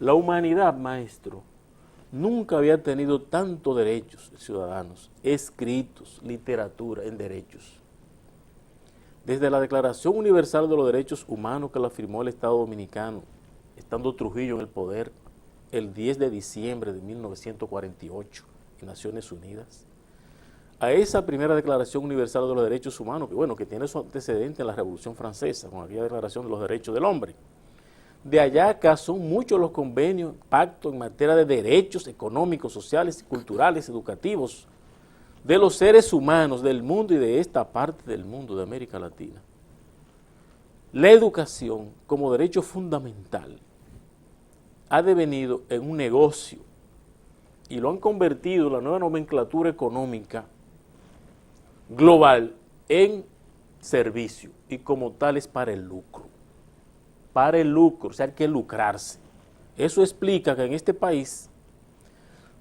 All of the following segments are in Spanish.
La humanidad, maestro, nunca había tenido tantos derechos ciudadanos, escritos, literatura en derechos. Desde la Declaración Universal de los Derechos Humanos que la firmó el Estado Dominicano, estando Trujillo en el poder, el 10 de diciembre de 1948 en Naciones Unidas, a esa primera Declaración Universal de los Derechos Humanos, que bueno, que tiene su antecedente en la Revolución Francesa, con aquella Declaración de los Derechos del Hombre. De allá acá son muchos los convenios, pactos en materia de derechos económicos, sociales, culturales, educativos, de los seres humanos del mundo y de esta parte del mundo, de América Latina. La educación como derecho fundamental ha devenido en un negocio y lo han convertido la nueva nomenclatura económica global en servicio y como tal es para el lucro. Para el lucro, o sea, hay que lucrarse. Eso explica que en este país,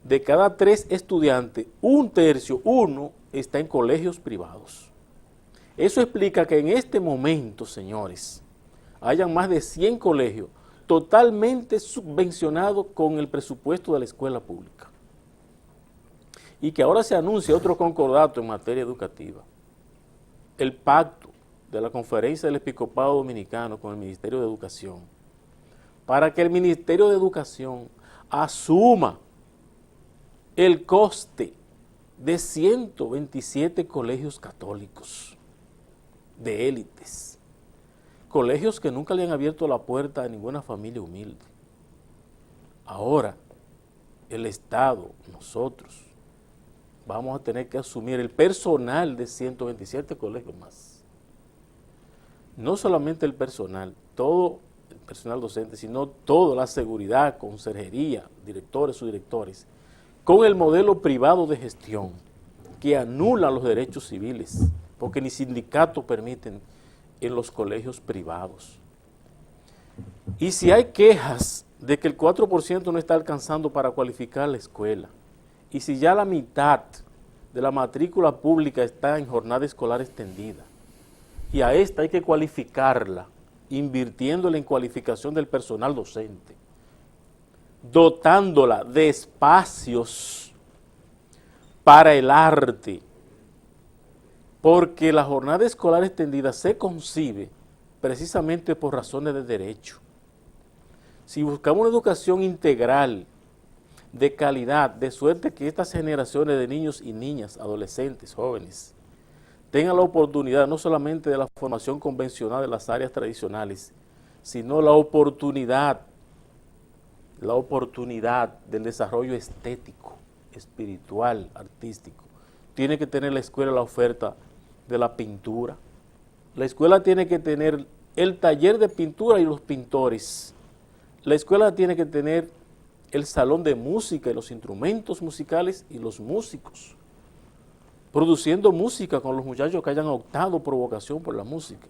de cada 3 estudiantes, 1/3, uno, está en colegios privados. Eso explica que en este momento, señores, hayan más de 100 colegios totalmente subvencionados con el presupuesto de la escuela pública. Y que ahora se anuncia otro concordato en materia educativa. El pacto de la Conferencia del Episcopado Dominicano con el Ministerio de Educación, para que el Ministerio de Educación asuma el coste de 127 colegios católicos de élites, colegios que nunca le han abierto la puerta a ninguna familia humilde. Ahora, el Estado, nosotros, vamos a tener que asumir el personal de 127 colegios más. No solamente el personal, todo el personal docente, sino toda la seguridad, conserjería, directores, subdirectores, con el modelo privado de gestión que anula los derechos civiles, porque ni sindicatos permiten en los colegios privados. Y si hay quejas de que el 4% no está alcanzando para cualificar la escuela, y si ya la mitad de la matrícula pública está en jornada escolar extendida, y a esta hay que cualificarla, invirtiéndole en cualificación del personal docente, dotándola de espacios para el arte, porque la jornada escolar extendida se concibe precisamente por razones de derecho. Si buscamos una educación integral, de calidad, de suerte que estas generaciones de niños y niñas, adolescentes, jóvenes, tengan la oportunidad no solamente de la formación convencional de las áreas tradicionales, sino la oportunidad del desarrollo estético, espiritual, artístico. Tiene que tener la escuela la oferta de la pintura. La escuela tiene que tener el taller de pintura y los pintores. La escuela tiene que tener el salón de música y los instrumentos musicales y los músicos, produciendo música con los muchachos que hayan optado por vocación por la música.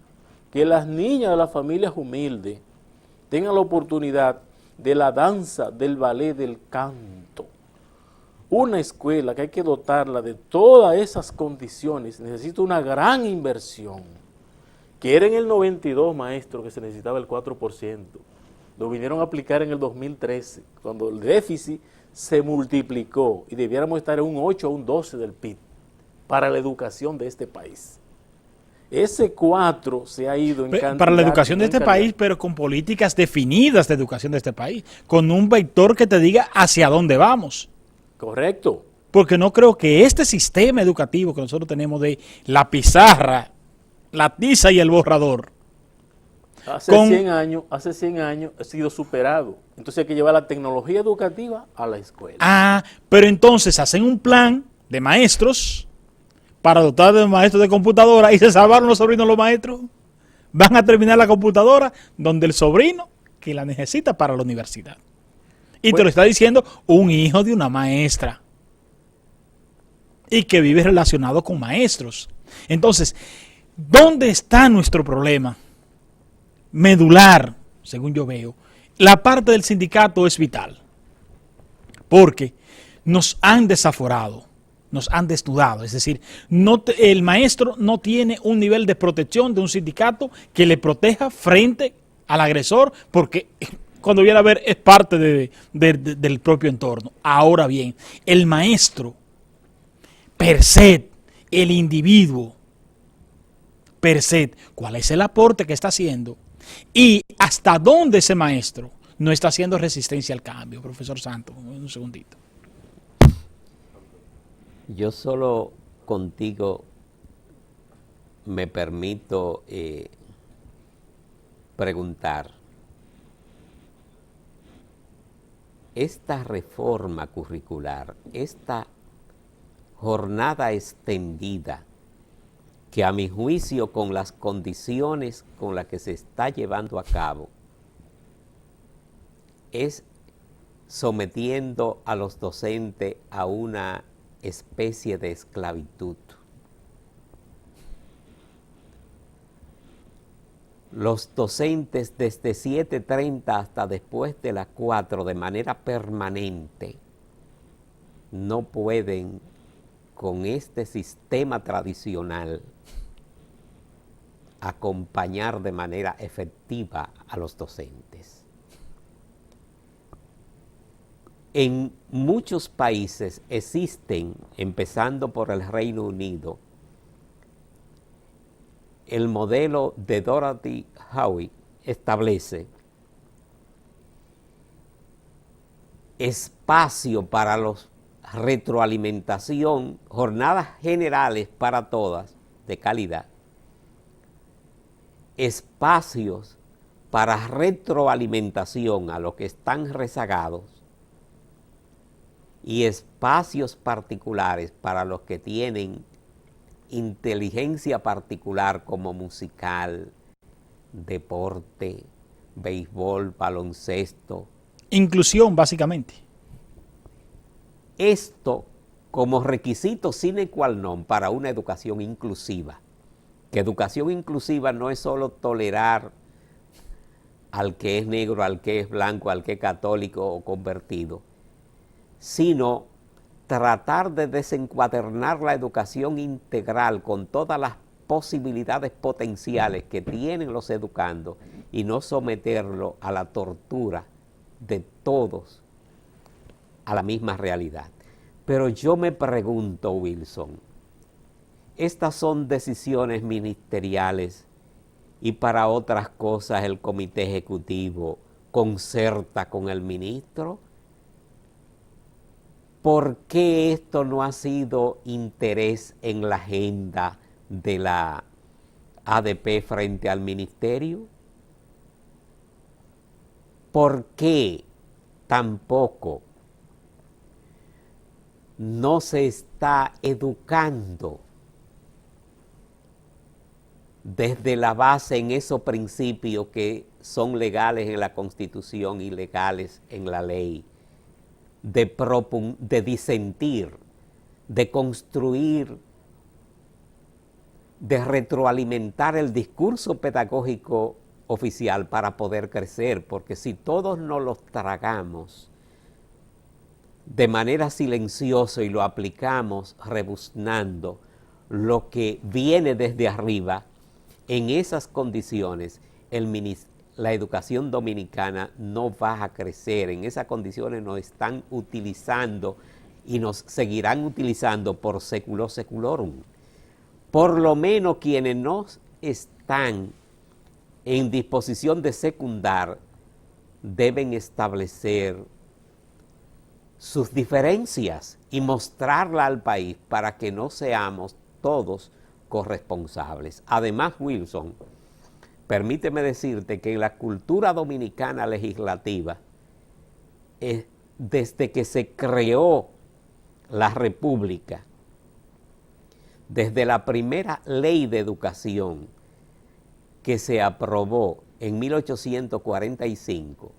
Que las niñas de las familias humildes tengan la oportunidad de la danza, del ballet, del canto. Una escuela que hay que dotarla de todas esas condiciones necesita una gran inversión, que era en el 92, maestro, que se necesitaba el 4%. Lo vinieron a aplicar en el 2013, cuando el déficit se multiplicó y debiéramos estar en un 8 o un 12 del PIB para la educación de este país. Ese 4 se ha ido en cantidad. Para la educación de este país, pero con políticas definidas de educación de este país, con un vector que te diga hacia dónde vamos. Correcto. Porque no creo que este sistema educativo que nosotros tenemos de la pizarra, la tiza y el borrador, Hace 100 años ha sido superado. Entonces hay que llevar la tecnología educativa a la escuela. Ah, pero entonces hacen un plan de maestros para dotar de maestros de computadora y se salvaron los sobrinos los maestros. Van a terminar la computadora donde el sobrino que la necesita para la universidad. Y te lo está diciendo un hijo de una maestra y que vive relacionado con maestros. Entonces, ¿dónde está nuestro problema? Medular, según yo veo. La parte del sindicato es vital, porque nos han desaforado, nos han desnudado, es decir, el maestro no tiene un nivel de protección de un sindicato que le proteja frente al agresor, porque cuando viene a ver es parte del propio entorno. Ahora bien, el maestro, per se, el individuo, per se, ¿cuál es el aporte que está haciendo? Y hasta dónde ese maestro no está haciendo resistencia al cambio, profesor Santos. Un segundito. Yo solo contigo me permito preguntar, esta reforma curricular, esta jornada extendida, que a mi juicio con las condiciones con las que se está llevando a cabo, es sometiendo a los docentes a una especie de esclavitud. Los docentes desde 7:30 hasta después de las 4 de manera permanente no pueden con este sistema tradicional acompañar de manera efectiva a los docentes. En muchos países existen, empezando por el Reino Unido, el modelo de Dorothy Howe establece espacio para la retroalimentación, jornadas generales para todas de calidad, espacios para retroalimentación a los que están rezagados y espacios particulares para los que tienen inteligencia particular como musical, deporte, béisbol, baloncesto. Inclusión, básicamente. Esto como requisito sine qua non para una educación inclusiva. Que educación inclusiva no es solo tolerar al que es negro, al que es blanco, al que es católico o convertido, sino tratar de desencuadernar la educación integral con todas las posibilidades potenciales que tienen los educandos y no someterlo a la tortura de todos a la misma realidad. Pero yo me pregunto, Wilson, estas son decisiones ministeriales y para otras cosas el comité ejecutivo concerta con el ministro. ¿Por qué esto no ha sido interés en la agenda de la ADP frente al ministerio? ¿Por qué tampoco no se está educando desde la base en esos principios que son legales en la Constitución y legales en la ley? De disentir, de construir, de retroalimentar el discurso pedagógico oficial para poder crecer, porque si todos nos los tragamos de manera silenciosa y lo aplicamos rebuznando lo que viene desde arriba, en esas condiciones la educación dominicana no va a crecer. En esas condiciones nos están utilizando y nos seguirán utilizando por século seculorum. Por lo menos quienes no están en disposición de secundar deben establecer sus diferencias y mostrarla al país para que no seamos todos corresponsables. Además, Wilson, permíteme decirte que en la cultura dominicana legislativa, desde que se creó la República, desde la primera ley de educación que se aprobó en 1845,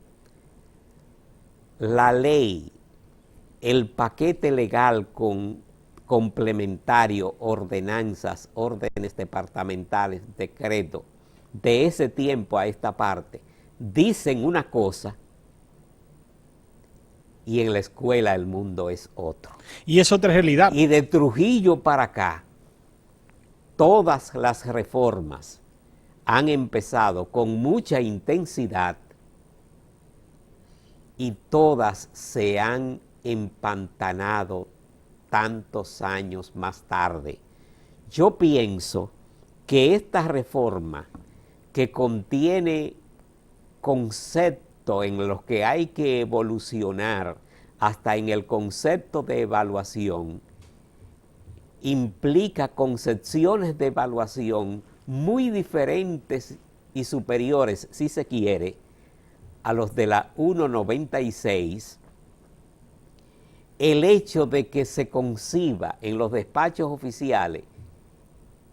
la ley, el paquete legal complementario, ordenanzas, órdenes departamentales, decretos, de ese tiempo a esta parte, dicen una cosa y en la escuela el mundo es otro. Y es otra realidad. Y de Trujillo para acá, todas las reformas han empezado con mucha intensidad y todas se han empantanado tantos años más tarde. Yo pienso que esta reforma, que contiene conceptos en los que hay que evolucionar, hasta en el concepto de evaluación, implica concepciones de evaluación muy diferentes y superiores, si se quiere, a los de la 196, el hecho de que se conciba en los despachos oficiales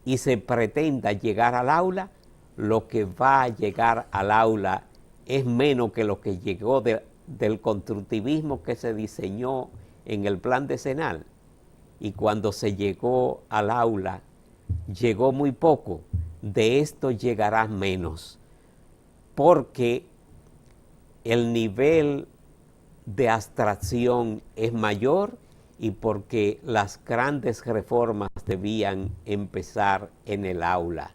y se pretenda llegar al aula, lo que va a llegar al aula es menos que lo que llegó del constructivismo que se diseñó en el plan decenal. Y cuando se llegó al aula, llegó muy poco. De esto llegará menos, porque el nivel de abstracción es mayor y porque las grandes reformas debían empezar en el aula.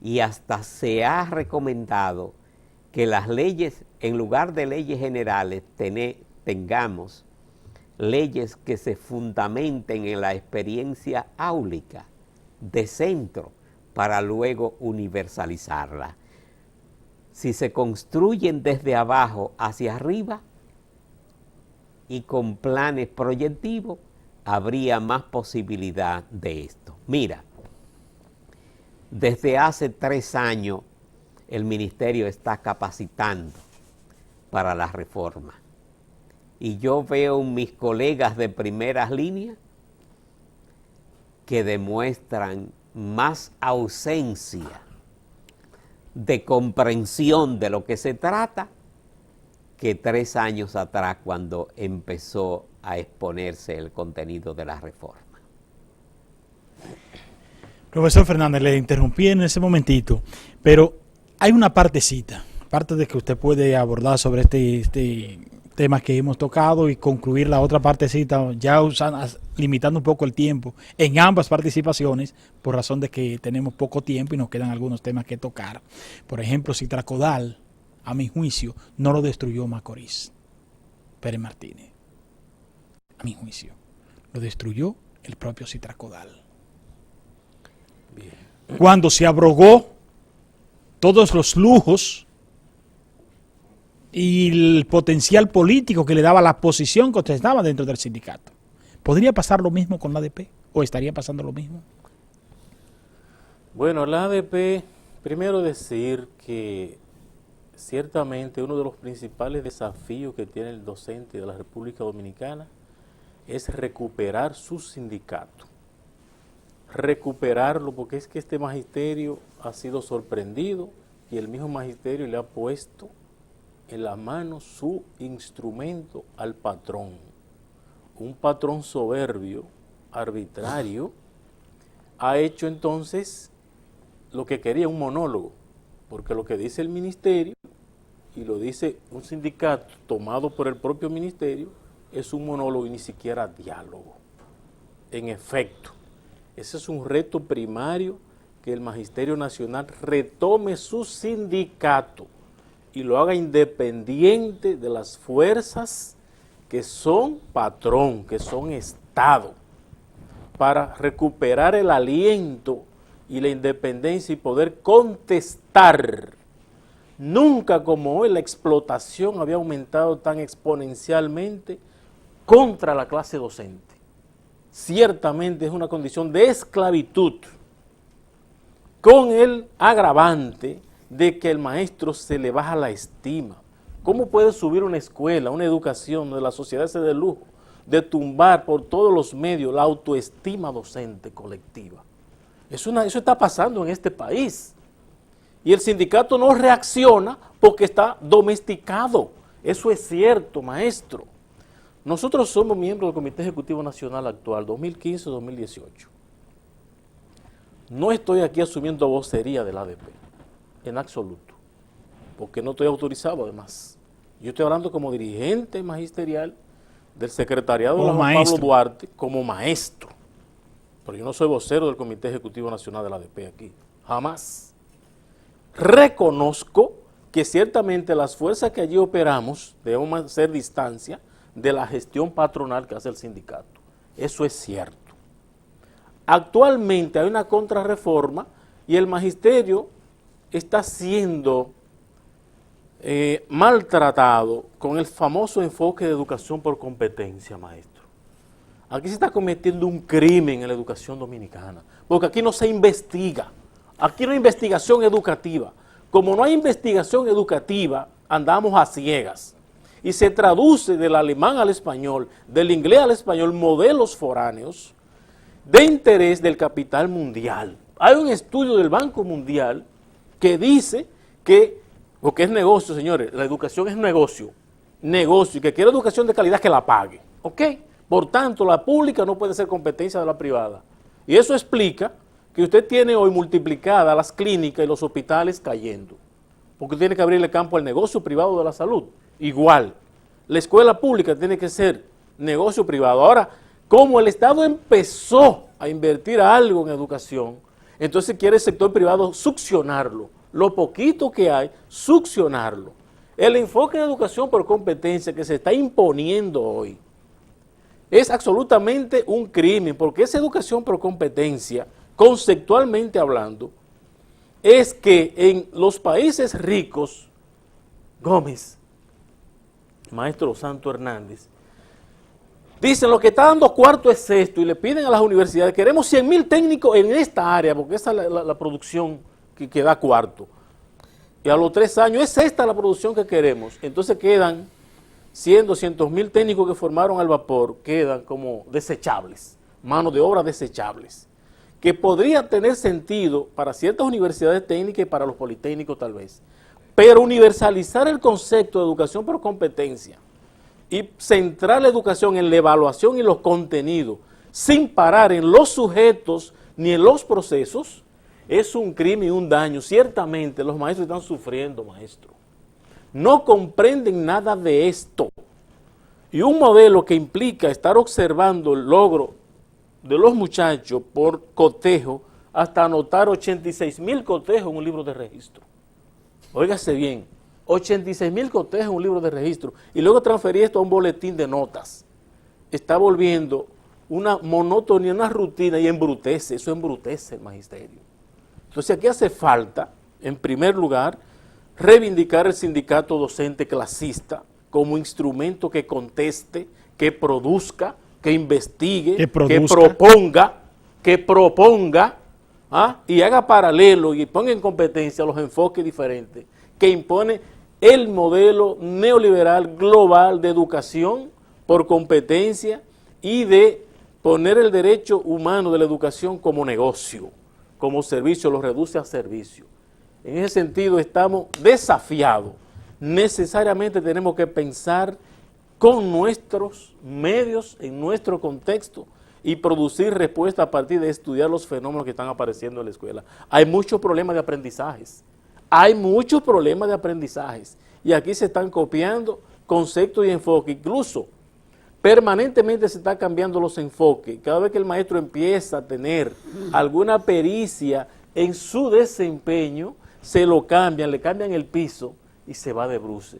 Y hasta se ha recomendado que las leyes, en lugar de leyes generales, tengamos leyes que se fundamenten en la experiencia áulica de centro para luego universalizarla. Si se construyen desde abajo hacia arriba y con planes proyectivos, habría más posibilidad de esto. Mira, desde hace 3 años el ministerio está capacitando para la reforma. Y yo veo mis colegas de primeras líneas que demuestran más ausencia de comprensión de lo que se trata que 3 años atrás, cuando empezó a exponerse el contenido de la reforma. Profesor Fernández, le interrumpí en ese momentito, pero hay una partecita, parte de que usted puede abordar sobre este tema que hemos tocado y concluir la otra partecita, ya limitando un poco el tiempo en ambas participaciones, por razón de que tenemos poco tiempo y nos quedan algunos temas que tocar. Por ejemplo, Citracodal, a mi juicio, no lo destruyó Macorís Pérez Martínez. A mi juicio, lo destruyó el propio Citracodal. Bien. Cuando se abrogó todos los lujos y el potencial político que le daba la posición que ostentaba dentro del sindicato. ¿Podría pasar lo mismo con la ADP? ¿O estaría pasando lo mismo? Bueno, la ADP, primero decir que ciertamente uno de los principales desafíos que tiene el docente de la República Dominicana es recuperar su sindicato. Recuperarlo, porque es que este magisterio ha sido sorprendido y el mismo magisterio le ha puesto en la mano su instrumento al patrón. Un patrón soberbio, arbitrario, ha hecho entonces lo que quería, un monólogo, porque lo que dice el ministerio y lo dice un sindicato tomado por el propio ministerio es un monólogo y ni siquiera diálogo. En efecto, ese es un reto primario, que el Magisterio Nacional retome su sindicato y lo haga independiente de las fuerzas que son patrón, que son Estado, para recuperar el aliento y la independencia y poder contestar. Nunca como hoy la explotación había aumentado tan exponencialmente contra la clase docente. Ciertamente es una condición de esclavitud, con el agravante de que el maestro se le baja la estima. ¿Cómo puede subir una escuela, una educación de la sociedad ese de lujo, de tumbar por todos los medios la autoestima docente colectiva? Eso está pasando en este país. Y el sindicato no reacciona porque está domesticado. Eso es cierto, maestro. Nosotros somos miembros del Comité Ejecutivo Nacional actual, 2015-2018. No estoy aquí asumiendo vocería del ADP, en absoluto, porque no estoy autorizado además. Yo estoy hablando como dirigente magisterial del secretariado de Juan Pablo Duarte, como maestro. Pero yo no soy vocero del Comité Ejecutivo Nacional del ADP aquí, jamás. Reconozco que ciertamente las fuerzas que allí operamos debemos hacer distancia de la gestión patronal que hace el sindicato. Eso es cierto. Actualmente hay una contrarreforma y el magisterio está siendo maltratado con el famoso enfoque de educación por competencia, maestro. Aquí se está cometiendo un crimen en la educación dominicana, porque aquí no se investiga, aquí no hay investigación educativa. Como no hay investigación educativa, andamos a ciegas. Y se traduce del alemán al español, del inglés al español, modelos foráneos de interés del capital mundial. Hay un estudio del Banco Mundial que dice que, porque es negocio, señores, la educación es negocio, y que quiere educación de calidad que la pague, ¿ok? Por tanto, la pública no puede ser competencia de la privada. Y eso explica que usted tiene hoy multiplicadas las clínicas y los hospitales cayendo, porque tiene que abrirle campo al negocio privado de la salud. Igual, la escuela pública tiene que ser negocio privado. Ahora, como el Estado empezó a invertir algo en educación, entonces quiere el sector privado succionarlo, lo poquito que hay, succionarlo. El enfoque de educación por competencia que se está imponiendo hoy es absolutamente un crimen, porque esa educación por competencia, conceptualmente hablando, es que en los países ricos, Gómez, maestro Santo Hernández, dicen lo que está dando cuarto es esto y le piden a las universidades, queremos 100.000 técnicos en esta área, porque esa es la producción que da cuarto. Y a los 3 años es esta la producción que queremos. Entonces quedan 100, 200.000 técnicos que formaron al vapor, quedan como desechables, mano de obra desechables, que podría tener sentido para ciertas universidades técnicas y para los politécnicos tal vez. Pero universalizar el concepto de educación por competencia y centrar la educación en la evaluación y los contenidos, sin parar en los sujetos ni en los procesos, es un crimen y un daño. Ciertamente los maestros están sufriendo, maestro. No comprenden nada de esto. Y un modelo que implica estar observando el logro de los muchachos por cotejo, hasta anotar 86.000 cotejos en un libro de registro. Óigase bien, 86.000 cotejos en un libro de registro y luego transferir esto a un boletín de notas. Está volviendo una monotonía, una rutina y embrutece, eso embrutece el magisterio. Entonces aquí hace falta, en primer lugar, reivindicar el sindicato docente clasista como instrumento que conteste, que produzca, que investigue, que proponga, y haga paralelo y ponga en competencia los enfoques diferentes que impone el modelo neoliberal global de educación por competencia y de poner el derecho humano de la educación como negocio, como servicio, lo reduce a servicio. En ese sentido estamos desafiados. Necesariamente tenemos que pensar con nuestros medios, en nuestro contexto, y producir respuesta a partir de estudiar los fenómenos que están apareciendo en la escuela. Hay muchos problemas de aprendizajes, y aquí se están copiando conceptos y enfoques, incluso permanentemente se están cambiando los enfoques. Cada vez que el maestro empieza a tener alguna pericia en su desempeño, se lo cambian, le cambian el piso y se va de bruce,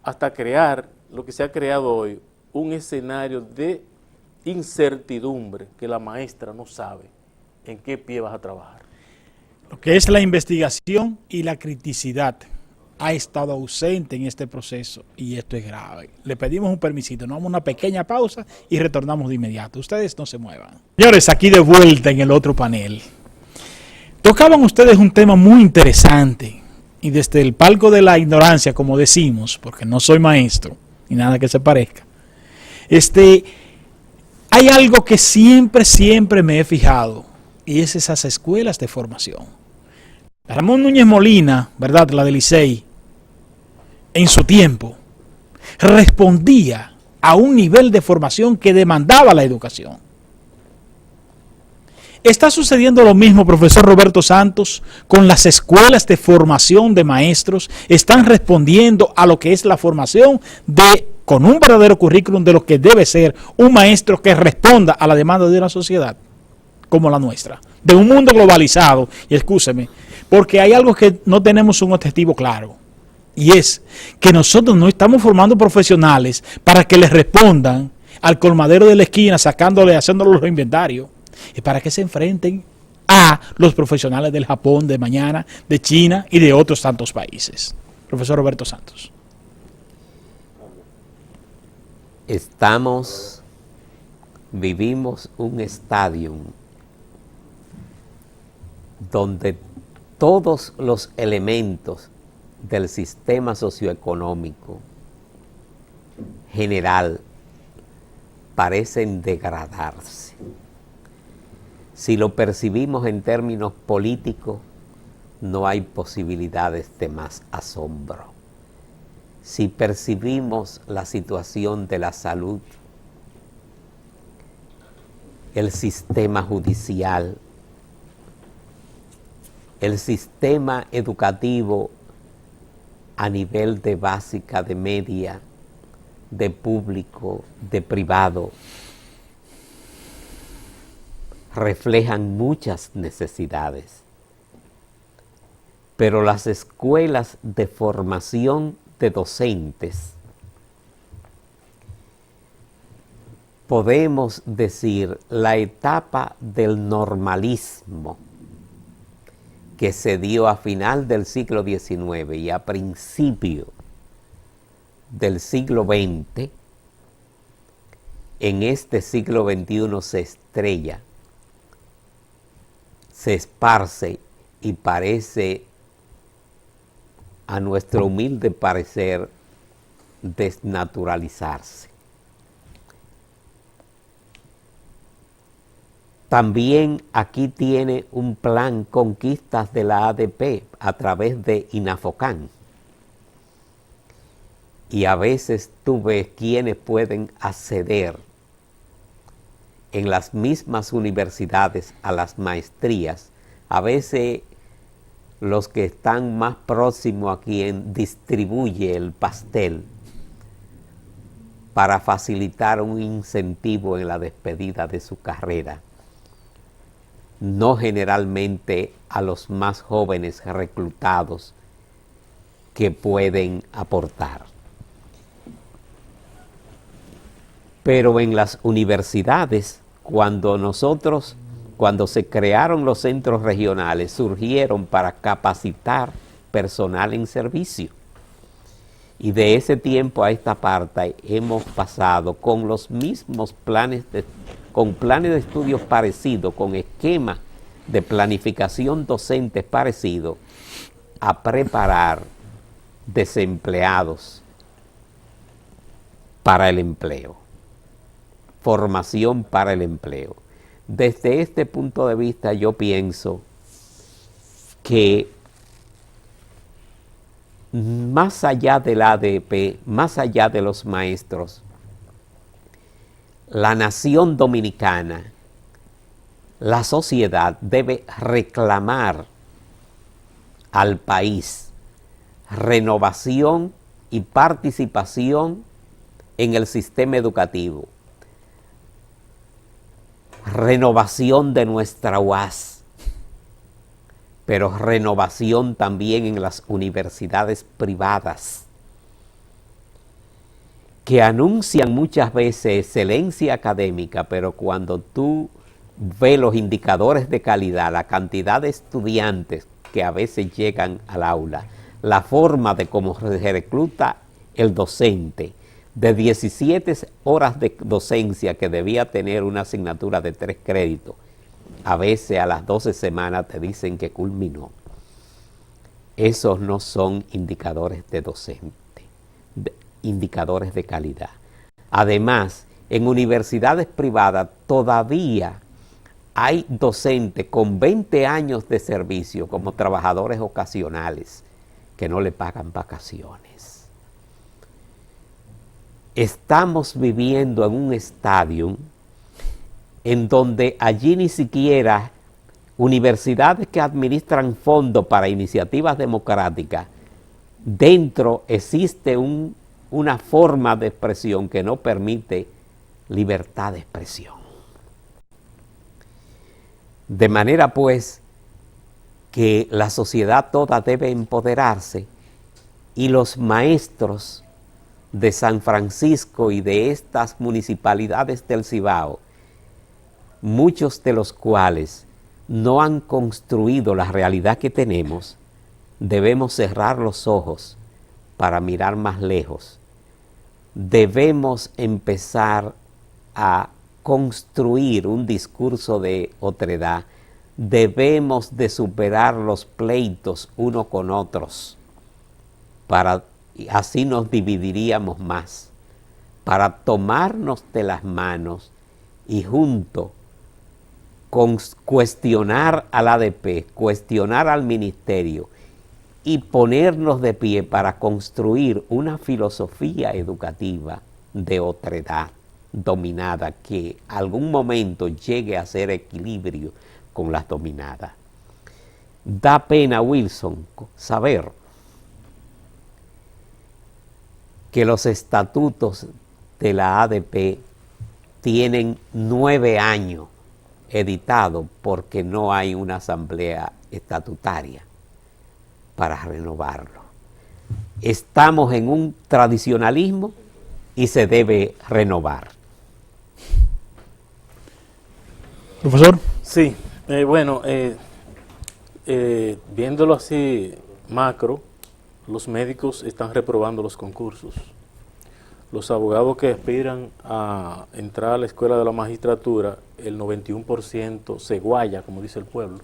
hasta crear lo que se ha creado hoy, un escenario de incertidumbre que la maestra no sabe en qué pie vas a trabajar. Lo que es la investigación y la criticidad ha estado ausente en este proceso y esto es grave. Le pedimos un permisito, nos damos una pequeña pausa y retornamos de inmediato. Ustedes no se muevan. Señores, aquí de vuelta en el otro panel. Tocaban ustedes un tema muy interesante y desde el palco de la ignorancia, como decimos, porque no soy maestro ni nada que se parezca, hay algo que siempre me he fijado y es esas escuelas de formación. Ramón Núñez Molina, ¿verdad?, la del Licey, en su tiempo, respondía a un nivel de formación que demandaba la educación. Está sucediendo lo mismo, profesor Roberto Santos, con las escuelas de formación de maestros. Están respondiendo a lo que es la formación con un verdadero currículum de lo que debe ser un maestro que responda a la demanda de una sociedad como la nuestra, de un mundo globalizado. Y escúcheme, porque hay algo que no tenemos un objetivo claro. Y es que nosotros no estamos formando profesionales para que les respondan al colmadero de la esquina, sacándole, haciéndole los inventarios. Es para que se enfrenten a los profesionales del Japón de mañana, de China y de otros tantos países. Profesor Roberto Santos. Vivimos un estadio donde todos los elementos del sistema socioeconómico general parecen degradarse. Si lo percibimos en términos políticos, no hay posibilidades de más asombro. Si percibimos la situación de la salud, el sistema judicial, el sistema educativo a nivel de básica, de media, de público, de privado, reflejan muchas necesidades. Pero las escuelas de formación de docentes, podemos decir, la etapa del normalismo que se dio a final del siglo XIX y a principio del siglo XX, en este siglo XXI se estrella, se esparce y parece, a nuestro humilde parecer, desnaturalizarse. También aquí tiene un plan Conquistas de la ADP a través de INAFOCAN. Y a veces tú ves quienes pueden acceder en las mismas universidades a las maestrías. A veces los que están más próximos a quien distribuye el pastel para facilitar un incentivo en la despedida de su carrera. No generalmente a los más jóvenes reclutados que pueden aportar. Pero en las universidades, cuando se crearon los centros regionales, surgieron para capacitar personal en servicio. Y de ese tiempo a esta parte hemos pasado con los mismos con planes de estudios parecidos, con esquemas de planificación docentes parecidos, a preparar desempleados para el empleo, formación para el empleo. Desde este punto de vista yo pienso que más allá del ADP, más allá de los maestros, la nación dominicana, la sociedad debe reclamar al país renovación y participación en el sistema educativo, renovación de nuestra UAS, pero renovación también en las universidades privadas, que anuncian muchas veces excelencia académica, pero cuando tú ves los indicadores de calidad, la cantidad de estudiantes que a veces llegan al aula, la forma de cómo se recluta el docente, de 17 horas de docencia que debía tener una asignatura de 3 créditos, a veces a las 12 semanas te dicen que culminó. Esos no son indicadores de docente, indicadores de calidad. Además, en universidades privadas todavía hay docentes con 20 años de servicio como trabajadores ocasionales que no le pagan vacaciones. Estamos viviendo en un estadio en donde allí ni siquiera universidades que administran fondos para iniciativas democráticas, dentro existe una forma de expresión que no permite libertad de expresión. De manera pues que la sociedad toda debe empoderarse y los maestros de San Francisco y de estas municipalidades del Cibao, muchos de los cuales no han construido la realidad que tenemos, debemos cerrar los ojos para mirar más lejos. Debemos empezar a construir un discurso de otredad. Debemos de superar los pleitos unos con otros, así nos dividiríamos más, para tomarnos de las manos y juntos cuestionar al ADP, cuestionar al ministerio y ponernos de pie para construir una filosofía educativa de otredad dominada que algún momento llegue a ser equilibrio con las dominadas. Da pena, Wilson, saber que los estatutos de la ADP tienen 9 años editados porque no hay una asamblea estatutaria para renovarlo. Estamos en un tradicionalismo y se debe renovar. Profesor. Sí, bueno, viéndolo así macro, los médicos están reprobando los concursos. Los abogados que aspiran a entrar a la escuela de la magistratura, el 91% se guaya, como dice el pueblo.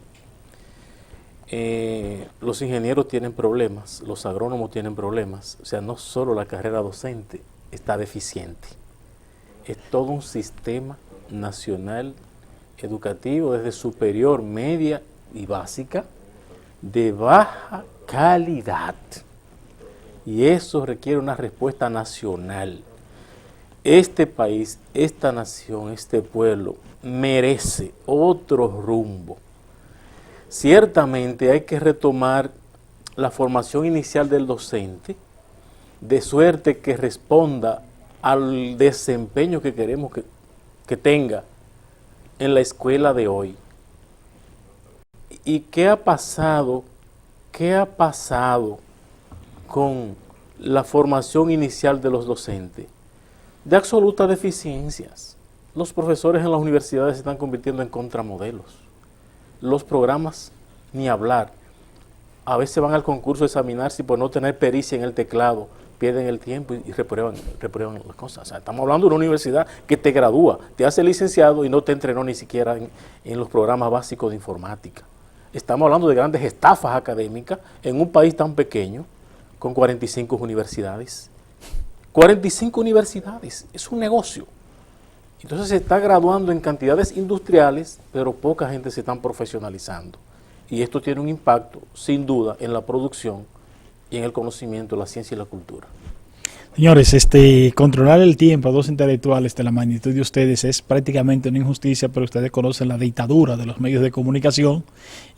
Los ingenieros tienen problemas, los agrónomos tienen problemas. O sea, no solo la carrera docente está deficiente, es todo un sistema nacional educativo desde superior, media y básica de baja calidad. Y eso requiere una respuesta nacional. Este país, esta nación, este pueblo merece otro rumbo. Ciertamente hay que retomar la formación inicial del docente, de suerte que responda al desempeño que queremos que tenga en la escuela de hoy. ¿Y qué ha pasado? ¿Qué ha pasado con la formación inicial de los docentes? De absolutas deficiencias. Los profesores en las universidades se están convirtiendo en contramodelos. Los programas, ni hablar. A veces van al concurso a examinarse y por no tener pericia en el teclado, pierden el tiempo y reprueban las cosas. O sea, estamos hablando de una universidad que te gradúa, te hace licenciado y no te entrenó ni siquiera en los programas básicos de informática. Estamos hablando de grandes estafas académicas en un país tan pequeño, con 45 universidades. 45 universidades, es un negocio. Entonces se está graduando en cantidades industriales, pero poca gente se está profesionalizando. Y esto tiene un impacto, sin duda, en la producción y en el conocimiento, la ciencia y la cultura. Señores, controlar el tiempo a dos intelectuales de la magnitud de ustedes es prácticamente una injusticia, pero ustedes conocen la dictadura de los medios de comunicación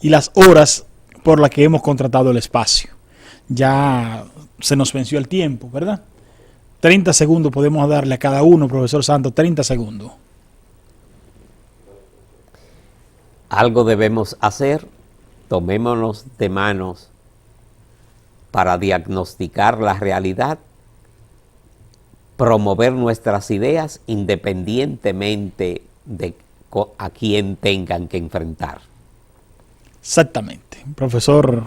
y las horas por las que hemos contratado el espacio. Ya se nos venció el tiempo, ¿verdad? 30 segundos podemos darle a cada uno, profesor Santos, 30 segundos. Algo debemos hacer, tomémonos de manos para diagnosticar la realidad, promover nuestras ideas independientemente de a quién tengan que enfrentar. Exactamente. Profesor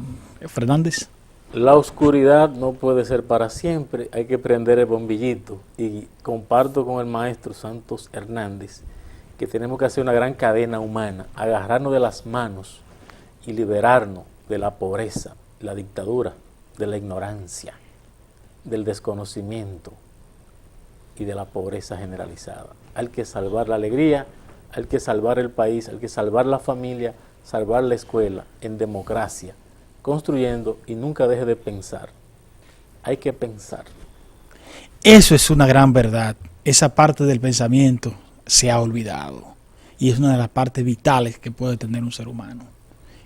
Fernández. La oscuridad no puede ser para siempre, hay que prender el bombillito. Y comparto con el maestro Santos Hernández que tenemos que hacer una gran cadena humana, agarrarnos de las manos y liberarnos de la pobreza, la dictadura, de la ignorancia, del desconocimiento y de la pobreza generalizada. Hay que salvar la alegría, hay que salvar el país, hay que salvar la familia, salvar la escuela en democracia, construyendo, y nunca deje de pensar. Hay que pensar. Eso es una gran verdad. Esa parte del pensamiento se ha olvidado y es una de las partes vitales que puede tener un ser humano.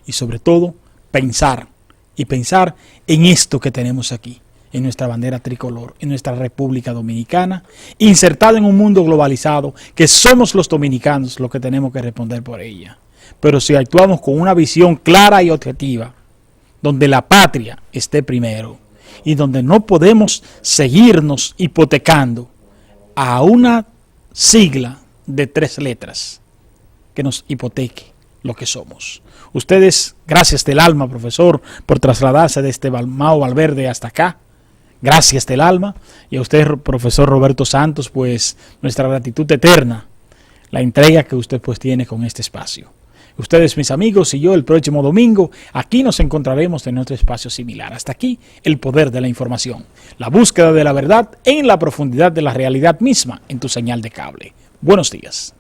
Y sobre todo, pensar. Y pensar en esto que tenemos aquí, en nuestra bandera tricolor, en nuestra República Dominicana, insertada en un mundo globalizado, que somos los dominicanos los que tenemos que responder por ella. Pero si actuamos con una visión clara y objetiva, donde la patria esté primero y donde no podemos seguirnos hipotecando a una sigla de 3 letras que nos hipoteque lo que somos. Ustedes, gracias del alma, profesor, por trasladarse desde Mao Valverde hasta acá. Gracias del alma. Y a usted, profesor Roberto Santos, pues nuestra gratitud eterna, la entrega que usted pues tiene con este espacio. Ustedes, mis amigos, y yo el próximo domingo, aquí nos encontraremos en otro espacio similar. Hasta aquí, el poder de la información. La búsqueda de la verdad en la profundidad de la realidad misma en tu señal de cable. Buenos días.